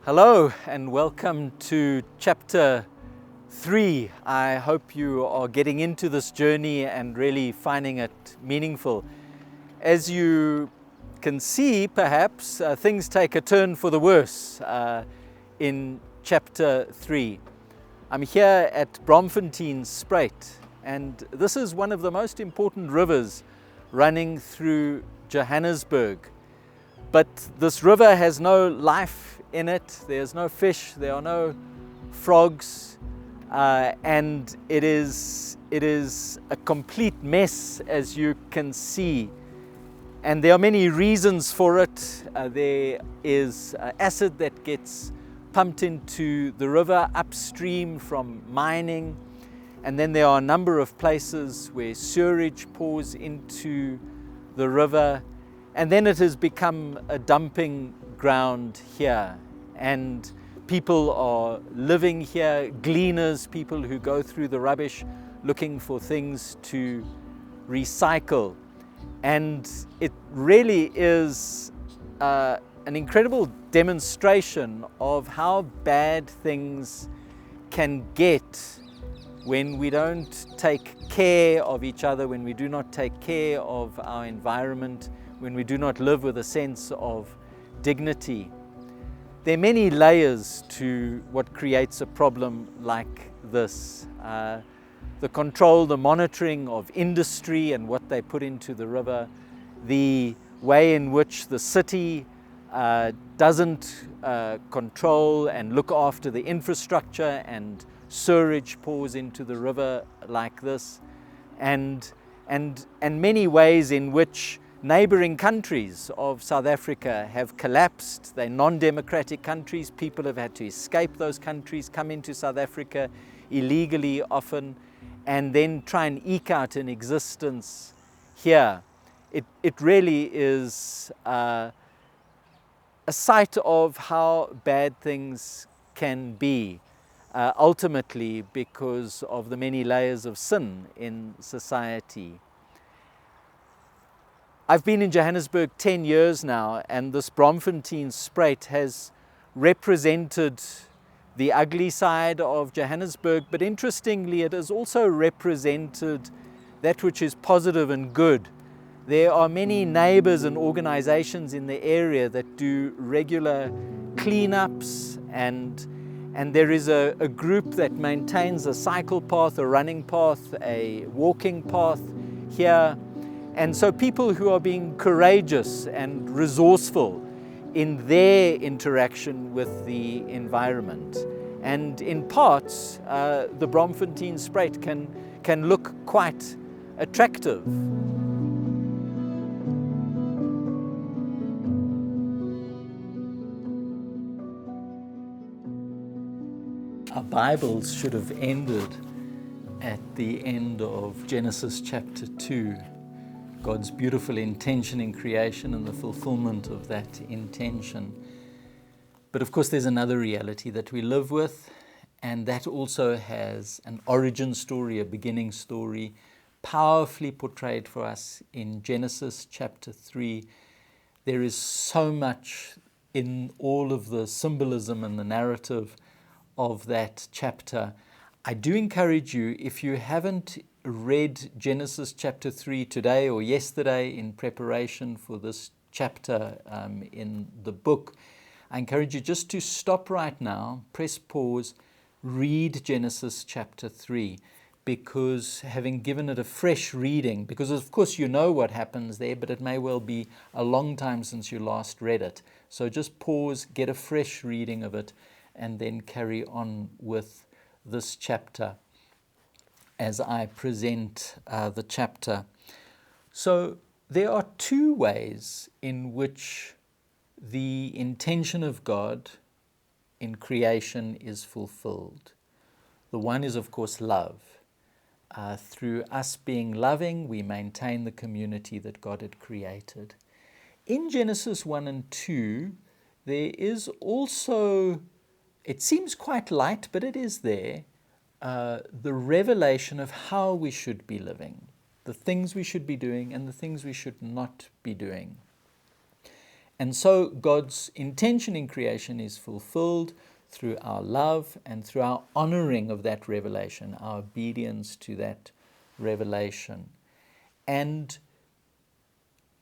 Hello and welcome to chapter 3. I hope you are getting into this journey and really finding it meaningful. As you can see, perhaps things take a turn for the worse in chapter 3. I'm here at Spruit, and this is one of the most important rivers running through Johannesburg. But this river has no life in it. There's no fish, there are no frogs, and it is a complete mess, as you can see. And there are many reasons for it. There is acid that gets pumped into the river upstream from mining, and then there are a number of places where sewerage pours into the river. And then it has become a dumping ground here, and people are living here, gleaners, people who go through the rubbish looking for things to recycle. And it really is an incredible demonstration of how bad things can get when we don't take care of each other, when we do not take care of our environment, when we do not live with a sense of dignity. There are many layers to what creates a problem like this. The control, the monitoring of industry and what they put into the river, the way in which the city doesn't control and look after the infrastructure, and sewerage pours into the river like this, and many ways in which neighboring countries of South Africa have collapsed. They're non-democratic countries. People have had to escape those countries, come into South Africa illegally often, and then try and eke out an existence here. It really is a sight of how bad things can be, ultimately because of the many layers of sin in society. I've been in Johannesburg 10 years now, and this Spruit has represented the ugly side of Johannesburg, but interestingly it has also represented that which is positive and good. There are many neighbours and organisations in the area that do regular cleanups, and there is a group that maintains a cycle path, a running path, a walking path here. And so people who are being courageous and resourceful in their interaction with the environment. And in parts, the Spruit can look quite attractive. Our Bibles should have ended at the end of Genesis chapter 2. God's beautiful intention in creation and the fulfillment of that intention. But of course, there's another reality that we live with, and that also has an origin story, a beginning story, powerfully portrayed for us in Genesis chapter 3. There is so much in all of the symbolism and the narrative of that chapter. I do encourage you, if you haven't read Genesis chapter 3 today or yesterday in preparation for this chapter in the book, I encourage you just to stop right now, press pause, read Genesis chapter 3, because having given it a fresh reading, because of course you know what happens there, but it may well be a long time since you last read it. So just pause, get a fresh reading of it, and then carry on with this chapter as I present the chapter. So there are two ways in which the intention of God in creation is fulfilled. The one is, of course, love. Through us being loving, we maintain the community that God had created. In Genesis 1 and 2, there is also, it seems quite light, but it is there, the revelation of how we should be living, the things we should be doing and the things we should not be doing. And so God's intention in creation is fulfilled through our love and through our honoring of that revelation, our obedience to that revelation. And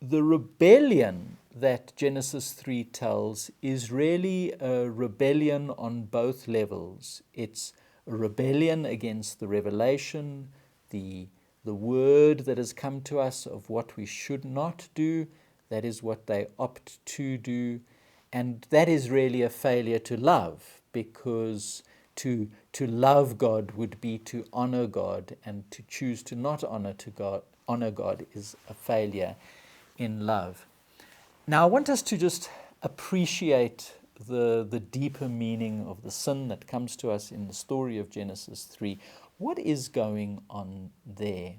the rebellion that Genesis 3 tells is really a rebellion on both levels. It's a rebellion against the revelation, the word that has come to us of what we should not do. That is what they opt to do. And that is really a failure to love, because to love God would be to honor God, and to choose to not honor God is a failure in love. Now I want us to just appreciate the deeper meaning of the sin that comes to us in the story of Genesis 3. What is going on there?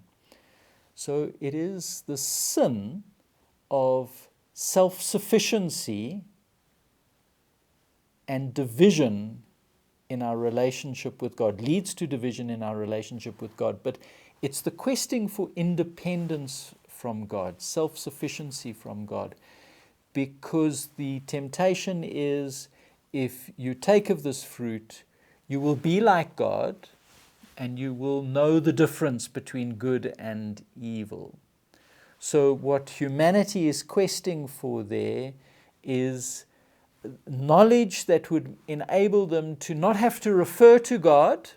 So it is the sin of self-sufficiency and division in our relationship with God, leads to division in our relationship with God. But it's the questing for independence from God, self-sufficiency from God. Because the temptation is, if you take of this fruit, you will be like God, and you will know the difference between good and evil. So what humanity is questing for there is knowledge that would enable them to not have to refer to God,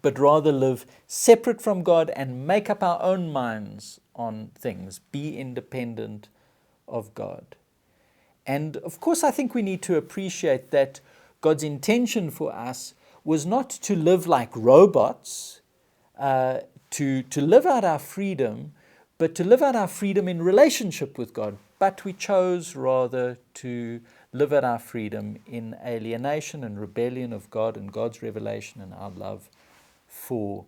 but rather live separate from God and make up our own minds on things, be independent of God. And of course, I think we need to appreciate that God's intention for us was not to live like robots, to live out our freedom, but to live out our freedom in relationship with God. But we chose rather to live out our freedom in alienation and rebellion of God and God's revelation and our love for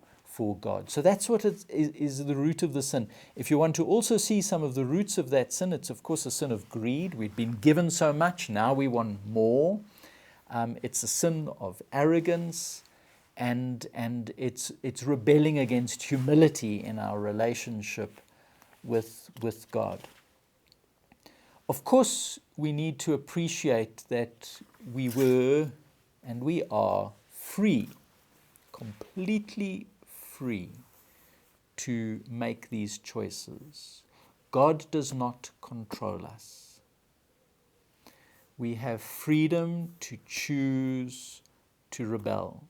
God. So that's what is the root of the sin. If you want to also see some of the roots of that sin, it's of course a sin of greed. We've been given so much, now we want more. It's a sin of arrogance, and it's rebelling against humility in our relationship with God. Of course, we need to appreciate that we were and we are free, completely free to make these choices. God does not control us. We have freedom to choose to rebel,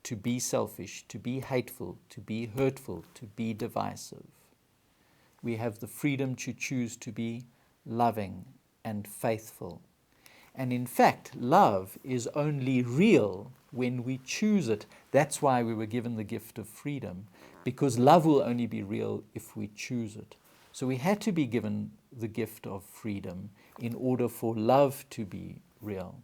to be selfish, to be hateful, to be hurtful, to be divisive. We have the freedom to choose to be loving and faithful. And in fact, love is only real when we choose it. That's why we were given the gift of freedom, because love will only be real if we choose it. So we had to be given the gift of freedom in order for love to be real.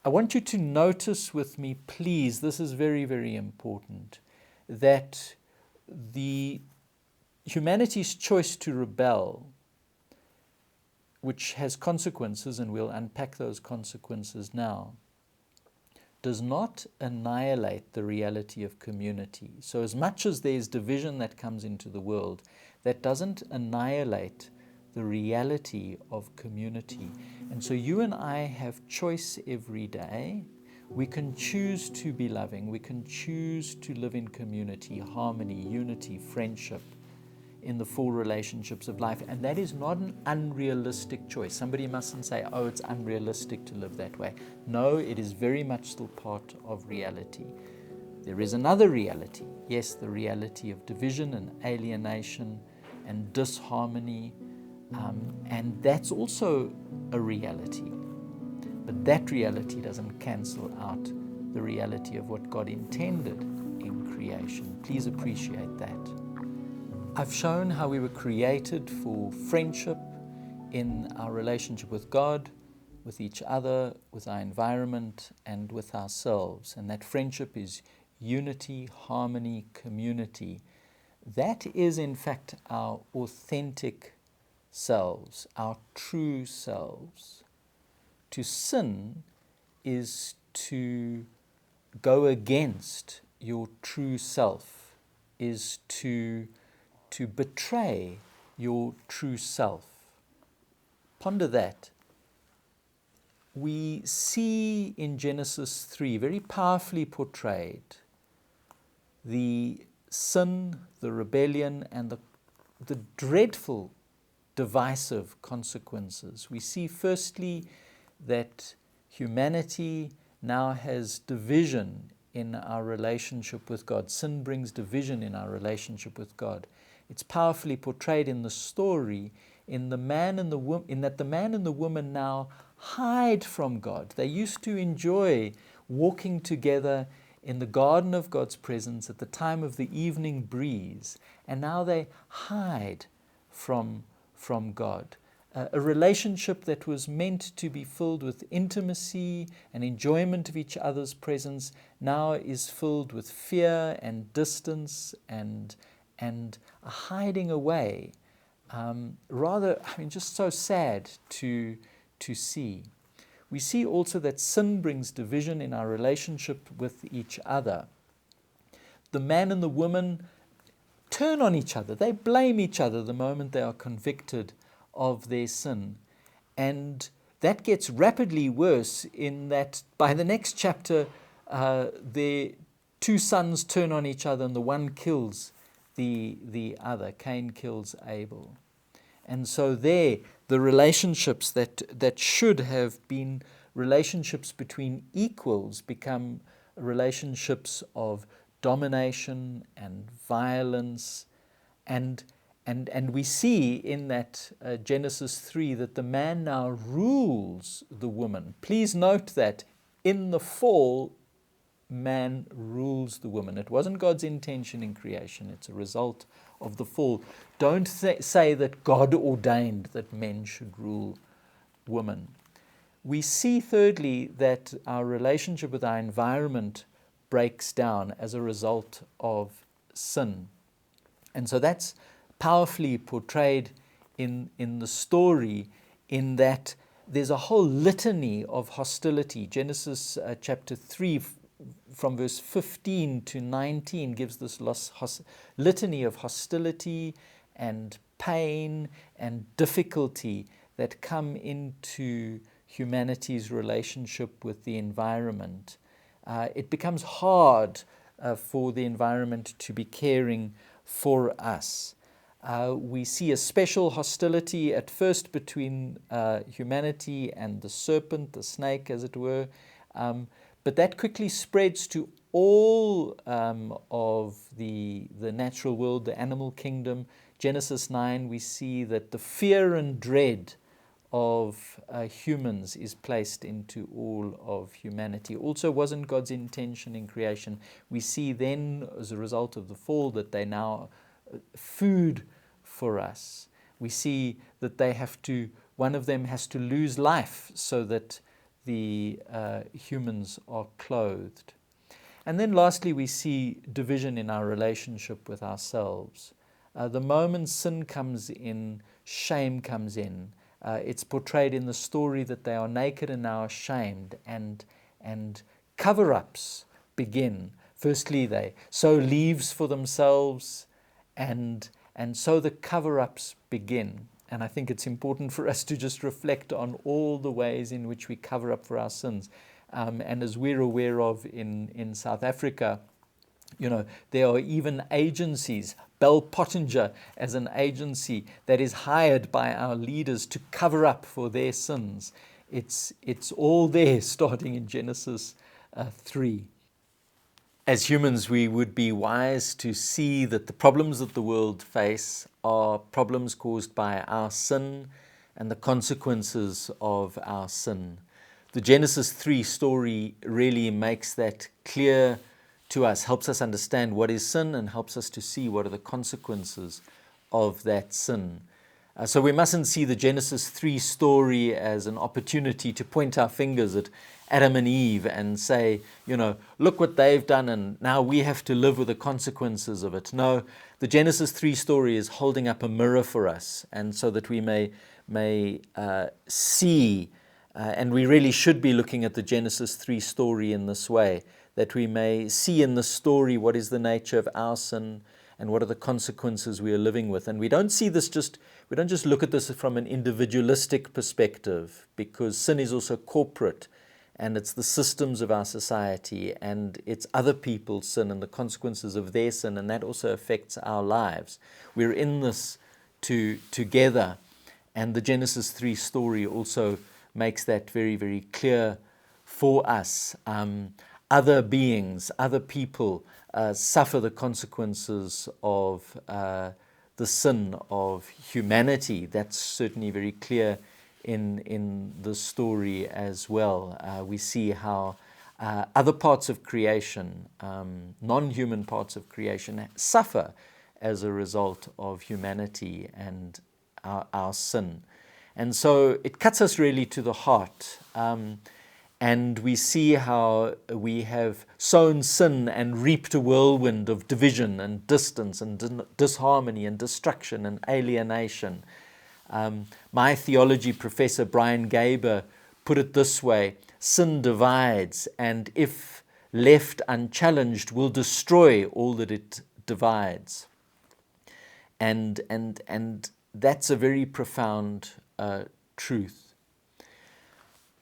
I want you to notice with me, please, this is very, very important, that the humanity's choice to rebel which has consequences, and we'll unpack those consequences now, does not annihilate the reality of community. So as much as there's division that comes into the world, that doesn't annihilate the reality of community. And so you and I have choice every day. We can choose to be loving. We can choose to live in community, harmony, unity, friendship, in the full relationships of life. And that is not an unrealistic choice. Somebody mustn't say, oh, it's unrealistic to live that way. No, it is very much still part of reality. There is another reality. Yes, the reality of division and alienation and disharmony. And that's also a reality. But that reality doesn't cancel out the reality of what God intended in creation. Please appreciate that. I've shown how we were created for friendship in our relationship with God, with each other, with our environment, and with ourselves. And that friendship is unity, harmony, community. That is, in fact, our authentic selves, our true selves. To sin is to go against your true self, is to betray your true self. Ponder that. We see in Genesis 3, very powerfully portrayed, the sin, the rebellion, and the dreadful, divisive consequences. We see firstly that humanity now has division in our relationship with God. Sin brings division in our relationship with God. It's powerfully portrayed in the story in the man and the woman, in that the man and the woman now hide from God. They used to enjoy walking together in the garden of God's presence at the time of the evening breeze, and now they hide from God. A relationship that was meant to be filled with intimacy and enjoyment of each other's presence now is filled with fear and distance and a hiding away. Just so sad to see. We see also that sin brings division in our relationship with each other. The man and the woman turn on each other. They blame each other the moment they are convicted of their sin. And that gets rapidly worse in that by the next chapter, their two sons turn on each other and the one kills the other. Cain kills Abel. And so there, the relationships that should have been relationships between equals become relationships of domination and violence. And we see in that Genesis 3 that the man now rules the woman. Please note that in the fall, man rules the woman. It wasn't God's intention in creation. It's a result of the fall. Don't say that God ordained that men should rule women. We see, thirdly, that our relationship with our environment breaks down as a result of sin. And so that's powerfully portrayed in the story, in that there's a whole litany of hostility. Genesis chapter 3, from verse 15 to 19, gives this litany of hostility and pain and difficulty that come into humanity's relationship with the environment. It becomes hard for the environment to be caring for us. We see a special hostility at first between humanity and the serpent, the snake, as it were, but that quickly spreads to all of the natural world, the animal kingdom. Genesis 9, we see that the fear and dread of humans is placed into all of humanity. Also wasn't God's intention in creation. We see then, as a result of the fall, that they now food for us. We see that one of them has to lose life so that the humans are clothed. And then lastly, we see division in our relationship with ourselves. The moment sin comes in, shame comes in. It's portrayed in the story that they are naked and now ashamed, and cover-ups begin. Firstly, they sow leaves for themselves, and so the cover-ups begin. And I think it's important for us to just reflect on all the ways in which we cover up for our sins. And as we're aware of in South Africa, there are even agencies, Bell Pottinger as an agency that is hired by our leaders to cover up for their sins. It's all there, starting in Genesis 3. As humans, we would be wise to see that the problems that the world face are problems caused by our sin and the consequences of our sin. The Genesis 3 story really makes that clear to us, helps us understand what is sin and helps us to see what are the consequences of that sin. So we mustn't see the Genesis 3 story as an opportunity to point our fingers at Adam and Eve and say, look what they've done and now we have to live with the consequences of it. No, the Genesis 3 story is holding up a mirror for us, and so that we may see, and we really should be looking at the Genesis 3 story in this way, that we may see in the story what is the nature of our sin and what are the consequences we are living with. And we don't just look at this from an individualistic perspective, because sin is also corporate, and it's the systems of our society, and it's other people's sin and the consequences of their sin, and that also affects our lives. We're in this together, and the Genesis 3 story also makes that very, very clear for us. Other beings, other people suffer the consequences of the sin of humanity. That's certainly very clear in the story as well. We see how other parts of creation, non-human parts of creation, suffer as a result of humanity and our sin. And so it cuts us really to the heart. And we see how we have sown sin and reaped a whirlwind of division and distance and disharmony and destruction and alienation. My theology professor, Brian Gaber, put it this way: sin divides, and if left unchallenged, will destroy all that it divides. And that's a very profound truth.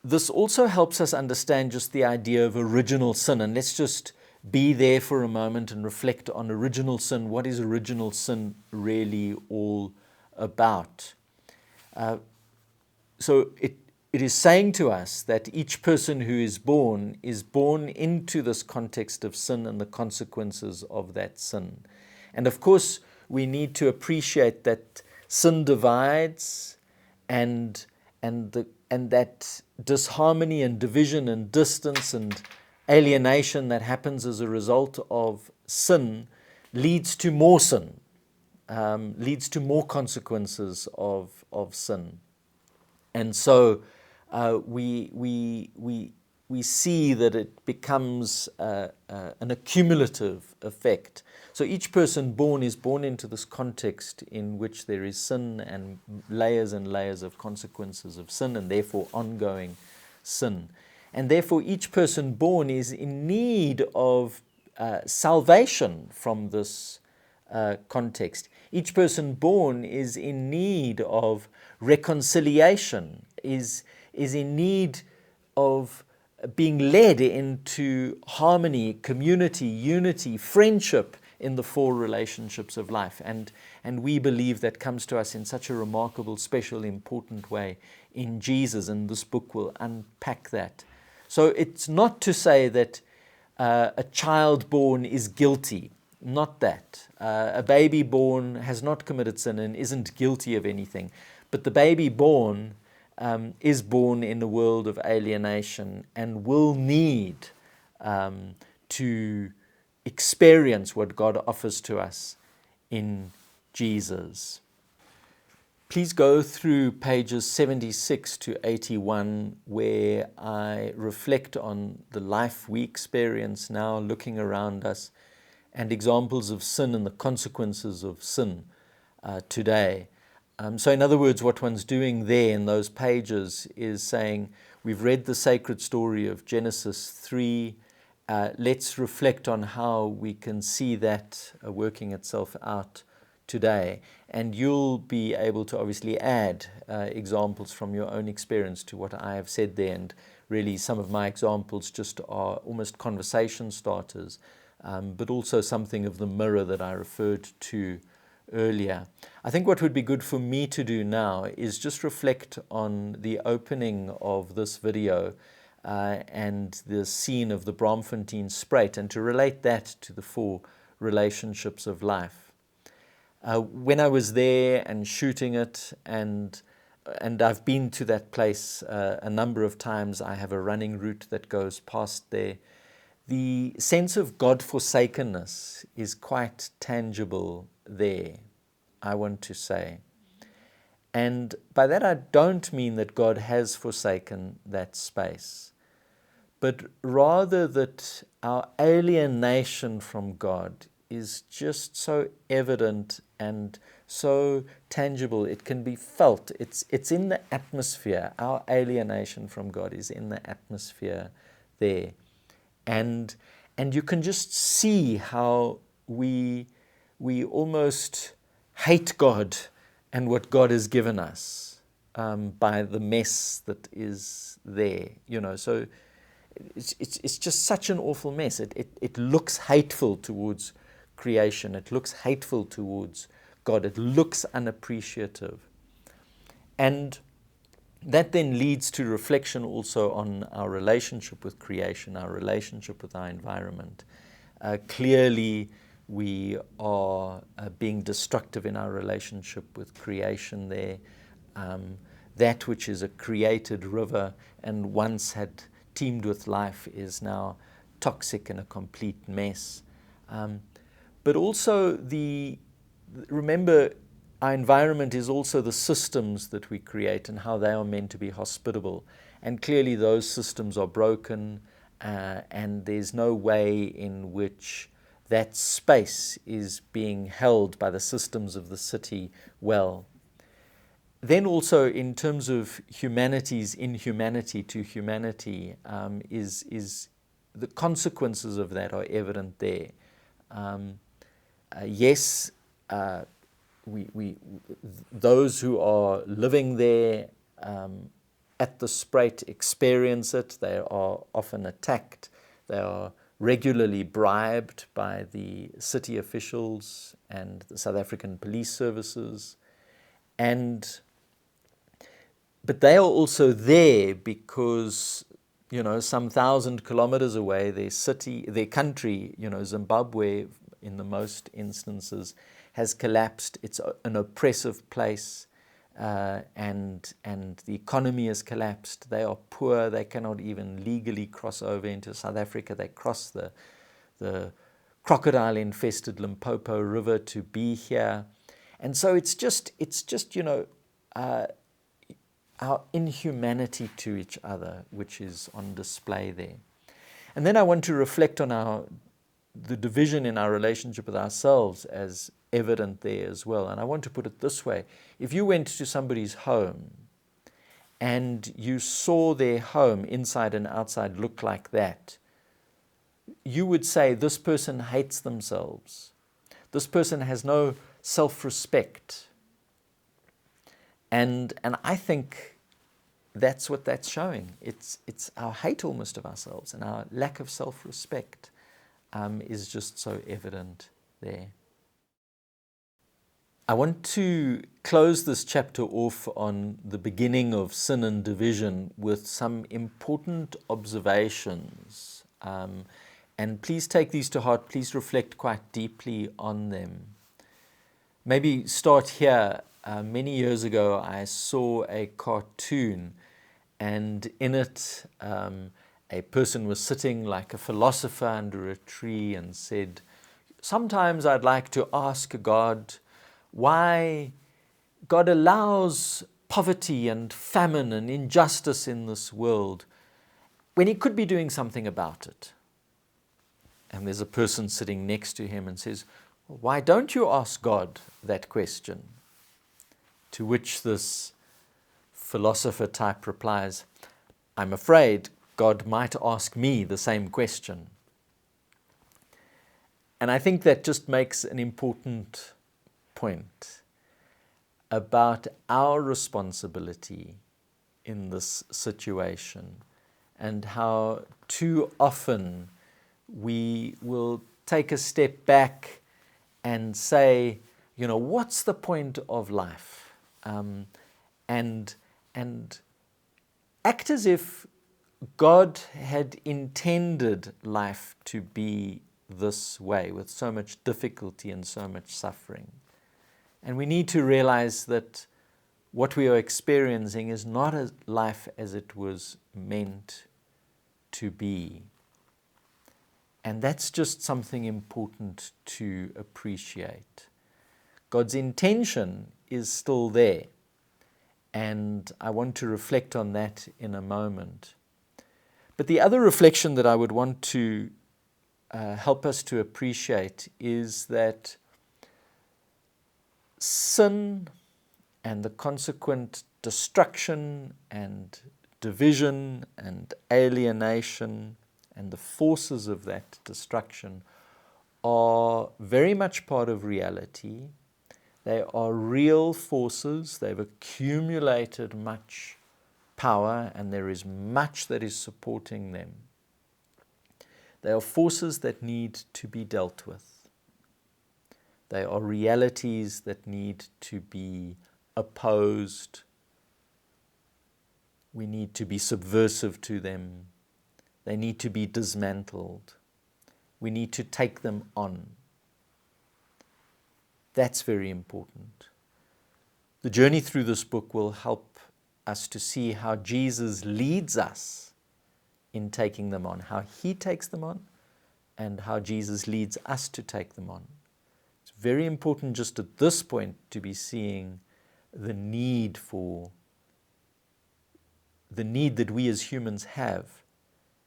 This also helps us understand just the idea of original sin. And let's just be there for a moment and reflect on original sin. What is original sin really all about? So it is saying to us that each person who is born into this context of sin and the consequences of that sin. And of course, we need to appreciate that sin divides, and that disharmony and division and distance and alienation that happens as a result of sin leads to more sin, leads to more consequences of sin. And so we see that it becomes an accumulative effect. So each person born is born into this context in which there is sin and layers of consequences of sin, and therefore ongoing sin. And therefore each person born is in need of salvation from this context. Each person born is in need of reconciliation, is in need of being led into harmony, community, unity, friendship in the four relationships of life. And we believe that comes to us in such a remarkable, special, important way in Jesus, and this book will unpack that. So it's not to say that a child born is guilty, not that. A baby born has not committed sin and isn't guilty of anything, but the baby born is born in a world of alienation and will need to experience what God offers to us in Jesus. Please go through pages 76 to 81, where I reflect on the life we experience now, looking around us, and examples of sin and the consequences of sin today. So in other words, what one's doing there in those pages is saying, we've read the sacred story of Genesis 3. Let's reflect on how we can see that working itself out today. And you'll be able to obviously add examples from your own experience to what I have said there. And really some of my examples just are almost conversation starters, but also something of the mirror that I referred to earlier. I think what would be good for me to do now is just reflect on the opening of this video and the scene of the Braamfontein Spruit, and to relate that to the 4 relationships of life. When I was there and shooting it, and I've been to that place a number of times, I have a running route that goes past there. The sense of God-forsakenness is quite tangible there, I want to say. And by that I don't mean that God has forsaken that space, but rather that our alienation from God is just so evident and so tangible. It can be felt. It's in the atmosphere. Our alienation from God is in the atmosphere there. And you can just see how we almost hate God and what God has given us by the mess that is there. So it's just such an awful mess. It looks hateful towards creation. It looks hateful towards God. It looks unappreciative. And that then leads to reflection also on our relationship with creation, our relationship with our environment. Clearly, we are being destructive in our relationship with creation there. That which is a created river and once had teemed with life is now toxic and a complete mess. But also, remember, our environment is also the systems that we create and how they are meant to be hospitable. And clearly those systems are broken, and there's no way in which that space is being held by the systems of the city well. Then also in terms of humanity's inhumanity to humanity, is the consequences of that are evident there. Yes, those who are living there at the Spruit experience it. They are often attacked. They are regularly bribed by the city officials and the South African police services. But they are also there because, some 1,000 kilometers away, their country, Zimbabwe, in the most instances, has collapsed. It's an oppressive place, and the economy has collapsed. They are poor. They cannot even legally cross over into South Africa. They cross the crocodile-infested Limpopo River to be here. And so it's just our inhumanity to each other, which is on display there. And then I want to reflect on the division in our relationship with ourselves as evident there as well. And I want to put it this way. If you went to somebody's home and you saw their home inside and outside look like that, you would say this person hates themselves. This person has no self-respect. And I think that's what that's showing. It's our hate almost of ourselves, and our lack of self-respect is just so evident there. I want to close this chapter off on the beginning of sin and division with some important observations. And please take these to heart. Please reflect quite deeply on them. Maybe start here. Many years ago, I saw a cartoon, and in it, a person was sitting like a philosopher under a tree and said, "Sometimes I'd like to ask God why God allows poverty and famine and injustice in this world when He could be doing something about it." And there's a person sitting next to him and says, "Why don't you ask God that question?" To which this philosopher type replies, I'm afraid God might ask me the same question. And I think that just makes an important point about our responsibility in this situation, and how too often we will take a step back and say, what's the point of life? And act as if God had intended life to be this way, with so much difficulty and so much suffering. And we need to realize that what we are experiencing is not a life as it was meant to be. And that's just something important to appreciate. God's intention is still there, and I want to reflect on that in a moment. But the other reflection that I would want to help us to appreciate is that sin and the consequent destruction and division and alienation and the forces of that destruction are very much part of reality. They are real forces. They've accumulated much power, and there is much that is supporting them. They are forces that need to be dealt with. They are realities that need to be opposed. We need to be subversive to them. They need to be dismantled. We need to take them on. That's very important. The journey through this book will help us to see how Jesus leads us in taking them on, how he takes them on, and how Jesus leads us to take them on. It's very important just at this point to be seeing the need that we as humans have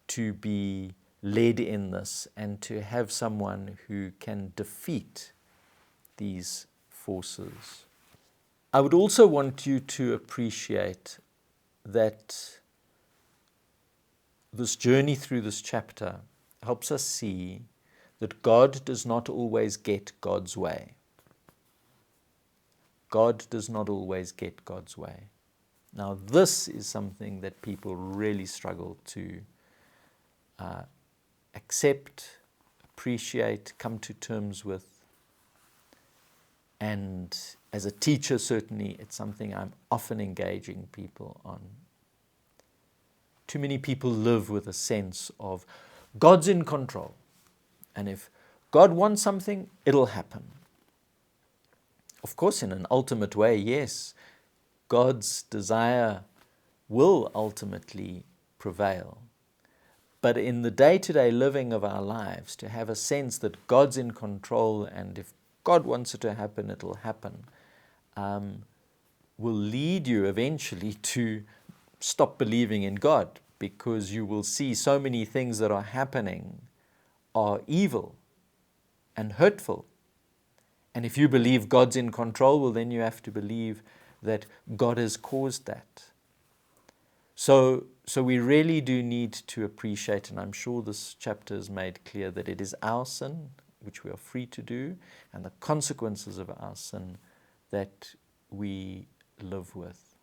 to be led in this and to have someone who can defeat these forces. I would also want you to appreciate that this journey through this chapter helps us see that God does not always get God's way. God does not always get God's way. Now, this is something that people really struggle to accept, appreciate, come to terms with. And as a teacher, certainly, it's something I'm often engaging people on. Too many people live with a sense of God's in control. And if God wants something, it'll happen. Of course, in an ultimate way, yes, God's desire will ultimately prevail. But in the day-to-day living of our lives, to have a sense that God's in control, and if God wants it to happen, it'll happen, will lead you eventually to stop believing in God, because you will see so many things that are happening are evil and hurtful. And if you believe God's in control, well, then you have to believe that God has caused that. So we really do need to appreciate, and I'm sure this chapter has made clear, that it is our sin, which we are free to do, and the consequences of our sin that we live with.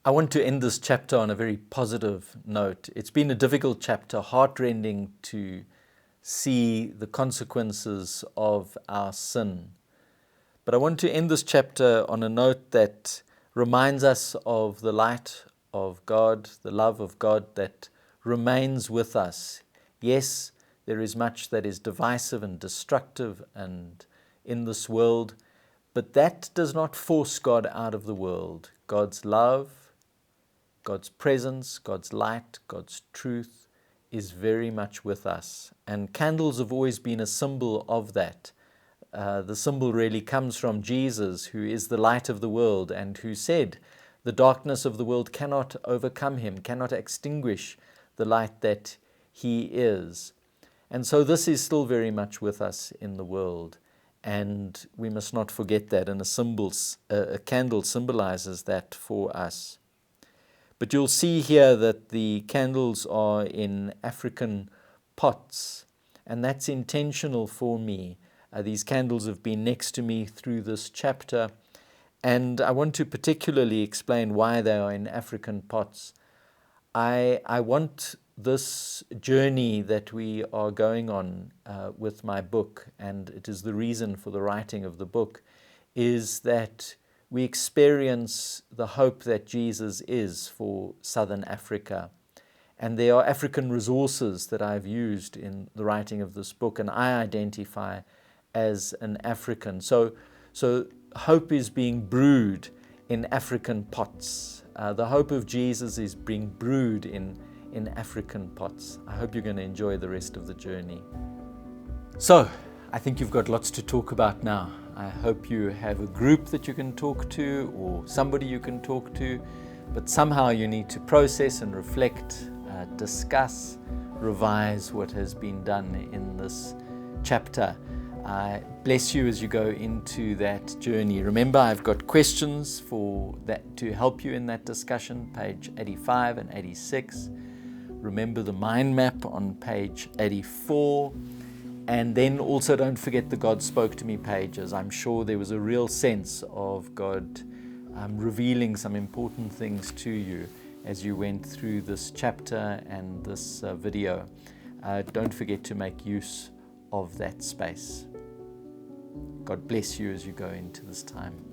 I want to end this chapter on a very positive note. It's been a difficult chapter, heartrending to see the consequences of our sin. But I want to end this chapter on a note that reminds us of the light of God, the love of God that remains with us. Yes, there is much that is divisive and destructive and in this world, but that does not force God out of the world. God's love, God's presence, God's light, God's truth is very much with us. And candles have always been a symbol of that. The symbol really comes from Jesus, who is the light of the world and who said, the darkness of the world cannot overcome him, cannot extinguish the light that he is. And so this is still very much with us in the world. And we must not forget that, and a candle symbolizes that for us. But you'll see here that the candles are in African pots, and that's intentional for me. These candles have been next to me through this chapter, and I want to particularly explain why they are in African pots. I want this journey that we are going on with my book, and it is the reason for the writing of the book, is that we experience the hope that Jesus is for Southern Africa. And there are African resources that I've used in the writing of this book, and I identify as an African. So hope is being brewed in African pots. The hope of Jesus is being brewed in African pots. I hope you're going to enjoy the rest of the journey. So, I think you've got lots to talk about now. I hope you have a group that you can talk to, or somebody you can talk to, but somehow you need to process and reflect, discuss, revise what has been done in this chapter. I bless you as you go into that journey. Remember, I've got questions for that to help you in that discussion, page 85 and 86. Remember the mind map on page 84. And then also don't forget the God Spoke to Me pages. I'm sure there was a real sense of God revealing some important things to you as you went through this chapter and this video. Don't forget to make use of that space. God bless you as you go into this time.